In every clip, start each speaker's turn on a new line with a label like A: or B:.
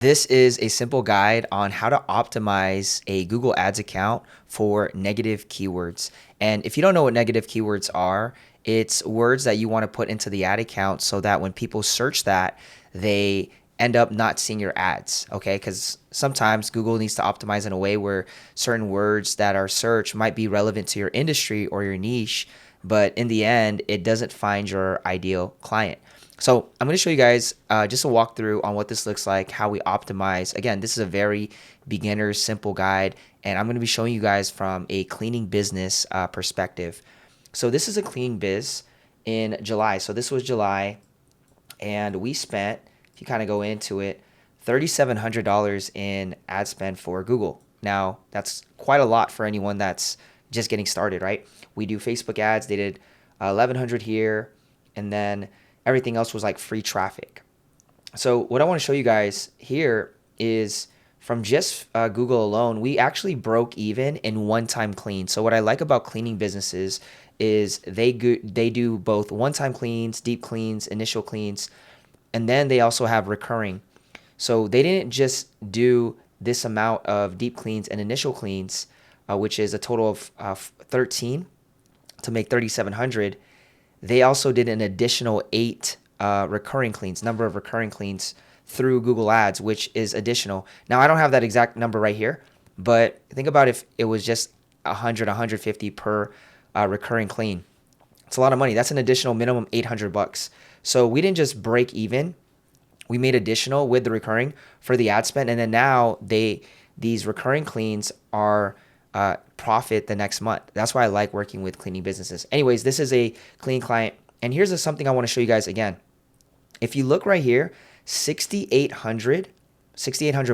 A: This is a simple guide on how to optimize a Google Ads account for negative keywords. And if you don't know what negative keywords are, it's words that you want to put into the ad account so that when people search that, they end up not seeing your ads, okay? Because sometimes Google needs to optimize in a way where certain words that are searched might be relevant to your industry or your niche, but in the end, it doesn't find your ideal client. So I'm going to show you guys just a walkthrough on what this looks like, how we optimize. Again, this is a very beginner, simple guide, and I'm going to be showing you guys from a cleaning business perspective. So this is a cleaning biz in July. So this was July, and we spent, if you kind of go into it, $3,700 in ad spend for Google. Now, that's quite a lot for anyone that's just getting started, right? We do Facebook ads. They did 1,100 here, and then everything else was like free traffic. So what I want to show you guys here is from just Google alone, we actually broke even in one-time clean. So what I like about cleaning businesses is they do both one-time cleans, deep cleans, initial cleans, and then they also have recurring. So they didn't just do this amount of deep cleans and initial cleans, which is a total of 13 to make 3,700. They also did an additional 8 recurring cleans, number of recurring cleans through Google Ads, which is additional. Now, I don't have that exact number right here, but think about if it was just 100, 150 per recurring clean. It's a lot of money. That's an additional minimum $800. So we didn't just break even. We made additional with the recurring for the ad spend, and then now these recurring cleans are profit the next month. That's why I like working with cleaning businesses. Anyways, this is a clean client, and here's something I want to show you guys again. If you look right here, 6,800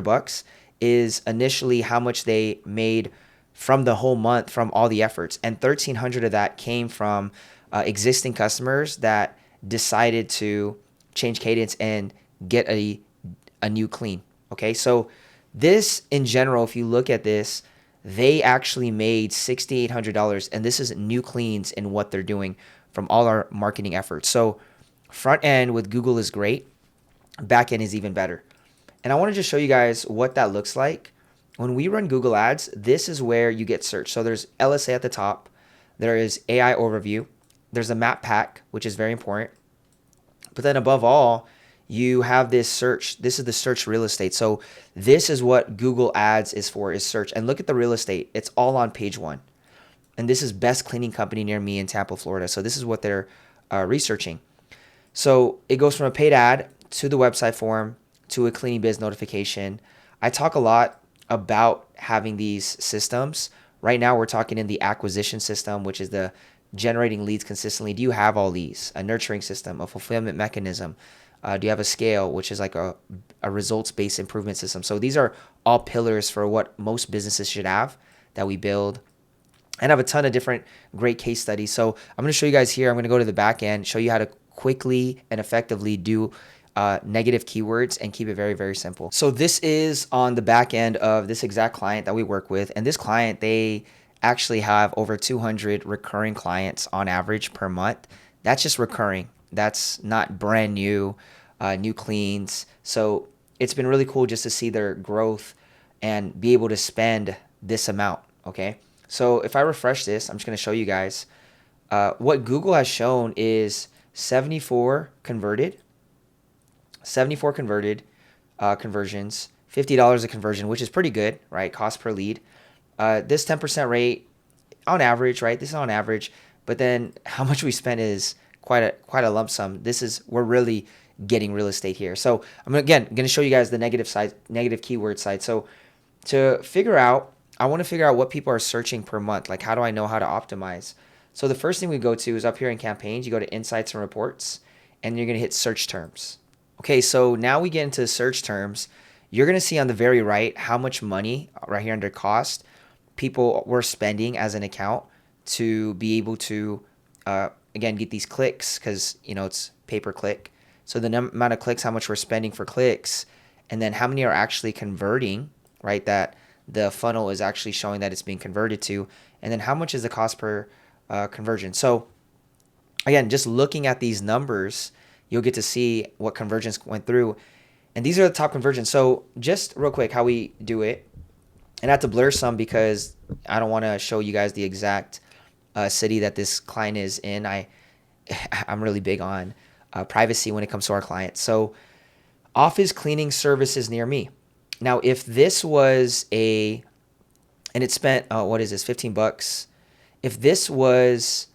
A: bucks is initially how much they made from the whole month from all the efforts, and 1,300 of that came from existing customers that decided to change cadence and get a new clean. Okay, so this in general, if you look at this, they actually made $6,800, and this is new cleans in what they're doing from all our marketing efforts. So front end with Google is great, back end is even better. And I want to just show you guys what that looks like. When we run Google Ads, this is where you get searched. So there's LSA at the top, there is AI overview, there's a map pack, which is very important. But then above all, you have this search. This is the search real estate. So this is what Google Ads is for, is search. And look at the real estate. It's all on page 1. And this is best cleaning company near me in Tampa, Florida. So this is what they're researching. So it goes from a paid ad to the website form to a cleaning biz notification. I talk a lot about having these systems. Right now we're talking in the acquisition system, which is the generating leads consistently. Do you have all these? A nurturing system, a fulfillment mechanism. Do you have a scale, which is like a results-based improvement system? So these are all pillars for what most businesses should have that we build. And I have a ton of different great case studies. So I'm going to show you guys here. I'm going to go to the back end, show you how to quickly and effectively do negative keywords and keep it very, very simple. So this is on the back end of this exact client that we work with. And this client, they actually have over 200 recurring clients on average per month. That's just recurring. That's not brand new, new cleans. So it's been really cool just to see their growth and be able to spend this amount. Okay. So if I refresh this, I'm just going to show you guys what Google has shown is 74 converted, conversions, $50 a conversion, which is pretty good, right? Cost per lead. This 10% rate on average, right? This is on average, but then how much we spent is quite a lump sum. We're really getting real estate here. So I'm going to show you guys the negative side, negative keyword side. So I want to figure out what people are searching per month. Like, how do I know how to optimize? So the first thing we go to is up here in campaigns. You go to insights and reports, and you're going to hit search terms. Okay, so now we get into search terms. You're going to see on the very right how much money right here under cost people were spending as an account to be able to, again, get these clicks, because, it's pay-per-click. So the amount of clicks, how much we're spending for clicks, and then how many are actually converting, right? That the funnel is actually showing that it's being converted to, and then how much is the cost per conversion. So again, just looking at these numbers, you'll get to see what conversions went through. And these are the top conversions. So just real quick, how we do it, and I have to blur some because I don't want to show you guys the exact city that this client is in. I'm really big on privacy when it comes to our clients. So office cleaning services near me. Now, if this was and it spent, what is this, 15 bucks. If this was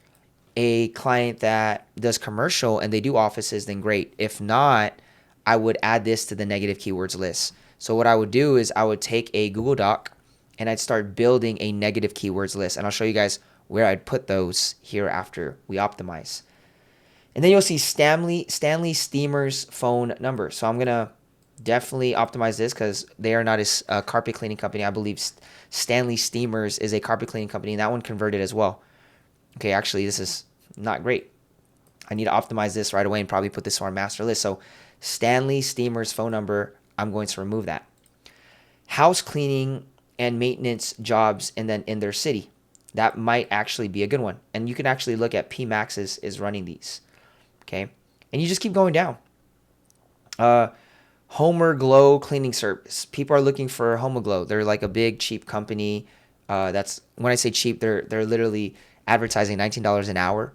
A: a client that does commercial and they do offices, then great. If not, I would add this to the negative keywords list. So what I would do is I would take a Google Doc and I'd start building a negative keywords list. And I'll show you guys where I'd put those here after we optimize. And then you'll see Stanley Steamer's phone number. So I'm going to definitely optimize this because they are not a carpet cleaning company. I believe Stanley Steamers is a carpet cleaning company, and that one converted as well. Okay, actually, this is not great. I need to optimize this right away and probably put this on our master list. So Stanley Steamer's phone number, I'm going to remove that. House cleaning and maintenance jobs and then in their city. That might actually be a good one. And you can actually look at PMax is running these. Okay, and you just keep going down. Homer Glow cleaning service. People are looking for Homer Glow. They're like a big cheap company. That's when I say cheap, they're literally advertising $19 an hour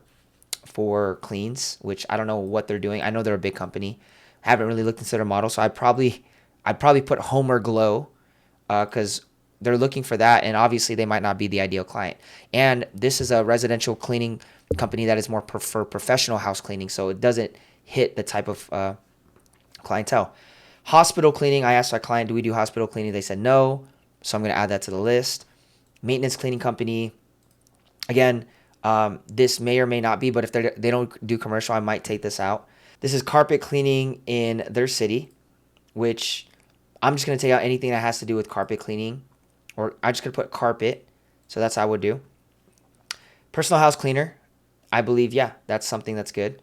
A: for cleans, which I don't know what they're doing. I know they're a big company. I haven't really looked into their model, so I'd probably put Homer Glow because they're looking for that, and obviously they might not be the ideal client. And this is a residential cleaning company that is more for professional house cleaning, so it doesn't hit the type of clientele. Hospital cleaning, I asked our client, do we do hospital cleaning? They said no, so I'm going to add that to the list. Maintenance cleaning company, again, this may or may not be, but if they don't do commercial, I might take this out. This is carpet cleaning in their city, which I'm just going to take out anything that has to do with carpet cleaning, or I'm just going to put carpet, so that's how I would do. Personal house cleaner, I believe, yeah, that's something that's good.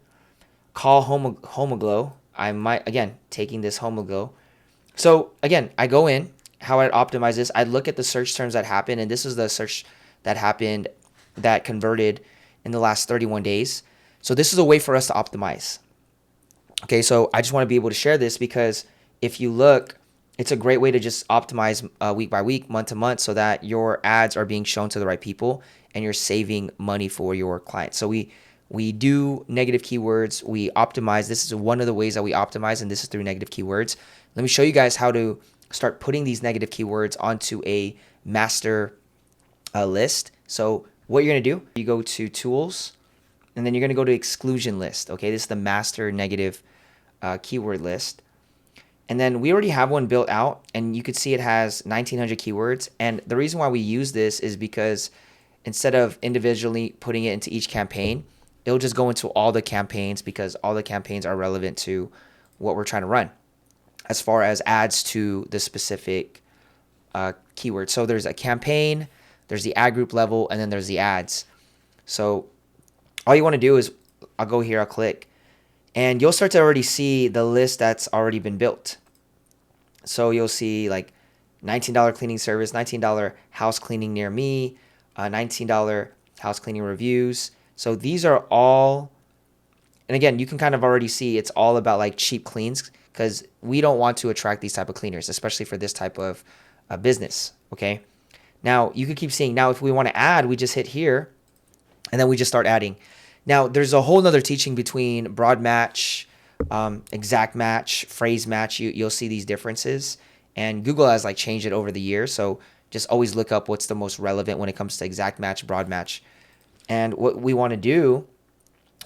A: Call Homoglow. I might, again, taking this Homoglow. So, again, I go in, how I'd optimize this. I'd look at the search terms that happened, and this is the search that happened that converted in the last 31 days. So this is a way for us to optimize. Okay, so I just want to be able to share this because if you look, it's a great way to just optimize week by week, month to month, so that your ads are being shown to the right people and you're saving money for your clients. So we do negative keywords. We optimize. This is one of the ways that we optimize, and this is through negative keywords. Let me show you guys how to start putting these negative keywords onto a master list. So what you're going to do, you go to tools, and then you're going to go to exclusion list. Okay, this is the master negative keyword list. And then we already have one built out, and you could see it has 1,900 keywords. And the reason why we use this is because instead of individually putting it into each campaign, it'll just go into all the campaigns because all the campaigns are relevant to what we're trying to run as far as ads to the specific keyword. So there's a campaign, there's the ad group level, and then there's the ads. So all you want to do is I'll go here, I'll click, and you'll start to already see the list that's already been built. So you'll see like $19 cleaning service, $19 house cleaning near me, $19 house cleaning reviews. So these are all, and again, you can kind of already see it's all about like cheap cleans because we don't want to attract these type of cleaners, especially for this type of business, okay? Now, you could keep seeing, now if we want to add, we just hit here, and then we just start adding. Now, there's a whole nother teaching between broad match, exact match, phrase match. You'll see these differences, and Google has like changed it over the years, so just always look up what's the most relevant when it comes to exact match, broad match. And what we want to do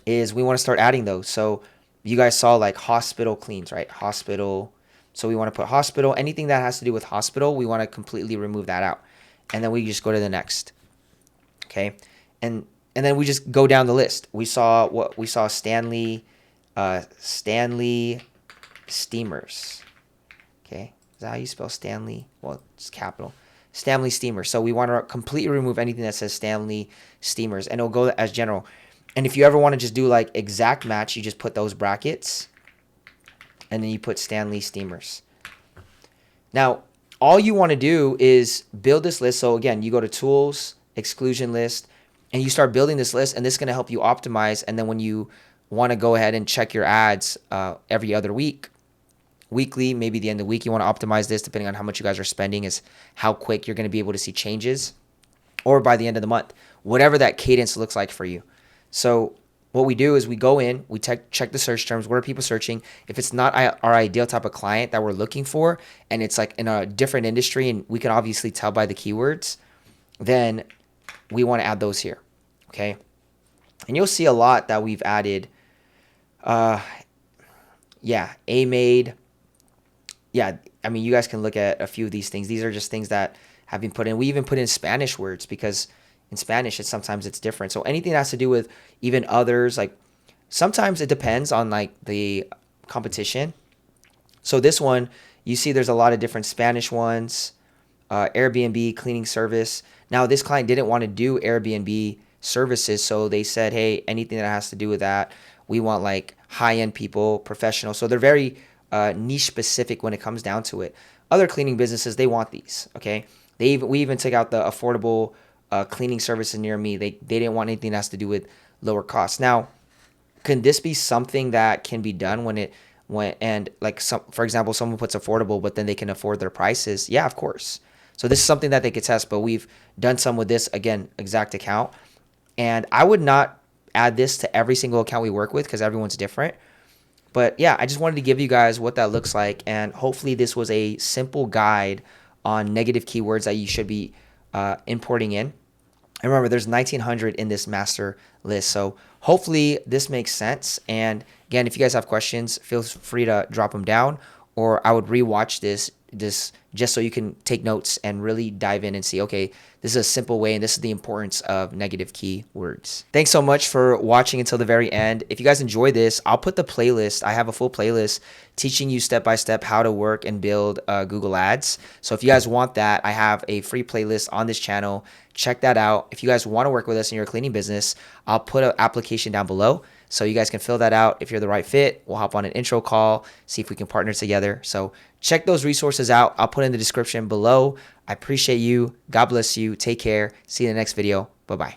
A: is we want to start adding those. So you guys saw like hospital cleans, right? Hospital. So we want to put hospital. Anything that has to do with hospital, we want to completely remove that out. And then we just go to the next. Okay. And then we just go down the list. We saw Stanley Steamers. Okay. Is that how you spell Stanley? Well, it's capital. Stanley Steamers. So we want to completely remove anything that says Stanley Steamers, and it'll go as general. And if you ever want to just do like exact match, you just put those brackets, and then you put Stanley Steamers. Now, all you want to do is build this list. So again, you go to tools, exclusion list, and you start building this list, and this is going to help you optimize. And then when you want to go ahead and check your ads every other week, weekly, maybe the end of the week you want to optimize this, depending on how much you guys are spending, is how quick you're going to be able to see changes, or by the end of the month, whatever that cadence looks like for you. So what we do is we go in, we check the search terms. What are people searching? If it's not our ideal type of client that we're looking for, and it's like in a different industry, and we can obviously tell by the keywords, then we want to add those here. Okay. And you'll see a lot that we've added. AMade. Yeah, I mean, you guys can look at a few of these things. These are just things that have been put in. We even put in Spanish words because in Spanish, sometimes it's different. So anything that has to do with even others, like sometimes it depends on like the competition. So this one, you see there's a lot of different Spanish ones, Airbnb, cleaning service. Now this client didn't want to do Airbnb services, so they said, hey, anything that has to do with that, we want like high-end people, professional. So they're very niche specific when it comes down to it. Other cleaning businesses, they want these, okay? We even took out the affordable cleaning services near me. They didn't want anything that has to do with lower costs. Now, can this be something that can be done for example, someone puts affordable, but then they can afford their prices? Yeah, of course. So this is something that they could test, but we've done some with this, again, exact account. And I would not add this to every single account we work with because everyone's different. But yeah, I just wanted to give you guys what that looks like. And hopefully this was a simple guide on negative keywords that you should be importing in. And remember, there's 1,900 in this master list. So hopefully this makes sense. And again, if you guys have questions, feel free to drop them down, or I would rewatch this just so you can take notes and really dive in and see, okay, this is a simple way and this is the importance of negative keywords. Thanks so much for watching until the very end. If you guys enjoy this, I'll put the playlist. I have a full playlist teaching you step-by-step how to work and build Google Ads. So if you guys want that, I have a free playlist on this channel. Check that out. If you guys want to work with us in your cleaning business, I'll put an application down below so you guys can fill that out. If you're the right fit, we'll hop on an intro call, see if we can partner together. So check those resources out. I'll put in the description below. I appreciate you. God bless you. Take care. See you in the next video. Bye-bye.